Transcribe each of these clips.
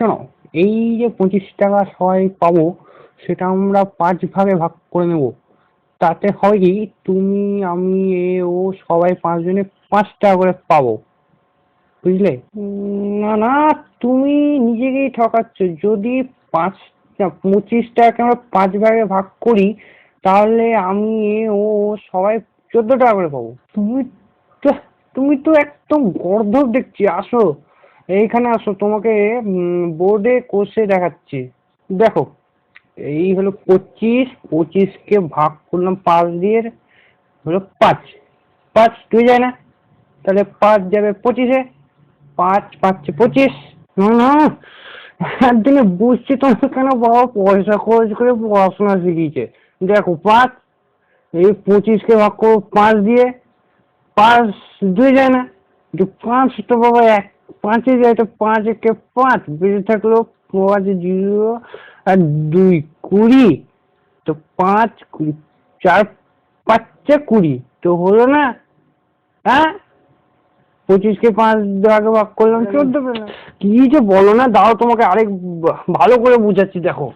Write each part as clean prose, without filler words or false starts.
শোনো, এই যে 25 টাকা সবাই পাবো, সেটা আমরা 5 ভাগে ভাগ করে নেব। তাতে হয় কি, তুমি আমি ও সবাই 5 জনে 5 টাকা করে পাবো, বুঝলে? না না, তুমি নিজেকেই ঠকাচ্ছ। যদি পাঁচ 25 টাকাকে আমরা 5 ভাগে ভাগ করি, তাহলে আমি ও সবাই 14 টাকা করে পাবো। তো তুমি তো একদম গর্দভ দেখছি। আসো, এইখানে আসো, তোমাকে বোর্ডে কষে দেখাচ্ছি। দেখো, এই হলো 25, 25কে ভাগ করলাম 5 দিয়ে, হলো 5। 5 2 যায় না, তাহলে 5 যাবে 25-এ। 5 5 25। না না, একদিনে বুঝছি তোমার কেন বাবা পয়সা খরচ করে পড়াশোনা শিখিয়েছে। দেখো, 5, এই 25কে ভাগ করো 5 দিয়ে, 5 2 যায় না, 5 তো বাবা 5-এ যায়, তো 5 1-এ 5 বেঁচে থাকলো 5 0 আর 2 20। তো 5 20, 4 5 20, তো হলো না? হ্যাঁ, 25কে 5 ভাগে ভাগ করলাম 14 পেলাম। কি যে বলো না, দাও তোমাকে আরেক ভালো করে বুঝাচ্ছি। দেখো,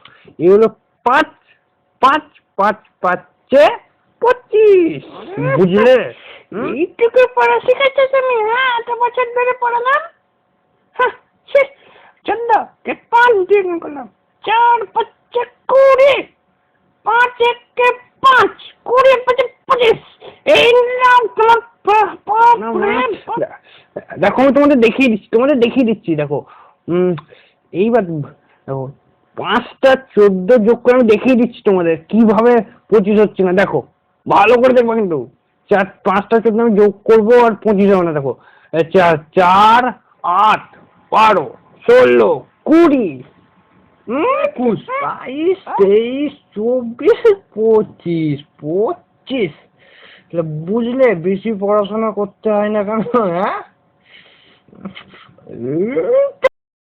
এই হলো 5, 5 5 5-এ 25, বুঝলে? এইটুকু পড়া শিখেছো তুমি? হ্যাঁ, এত বছর ধরে পড়ালাম। হ্যাঁ, ছি। 14কে 5 দিয়ে গুণ করলাম, 4 5 20, 5 1-এ 5, 20 5 25। এই নাও তোমার না না, দেখো আমি তোমাদের দেখিয়ে দিচ্ছি। দেখো, এইবার দেখো, 5টা 14 যোগ করে আমি দেখিয়ে দিচ্ছি তোমাদের কিভাবে 25 হচ্ছে না। দেখো, ভালো করে দেখবো কিন্তু। 5টা 14 আমি যোগ করবো আর 25 হবে না। দেখো, 4 4 8 12 16 20 21 22 23 24 25 25। বুঝলে, বেশি পড়াশোনা করতে হয় না কেন? হ্যাঁ।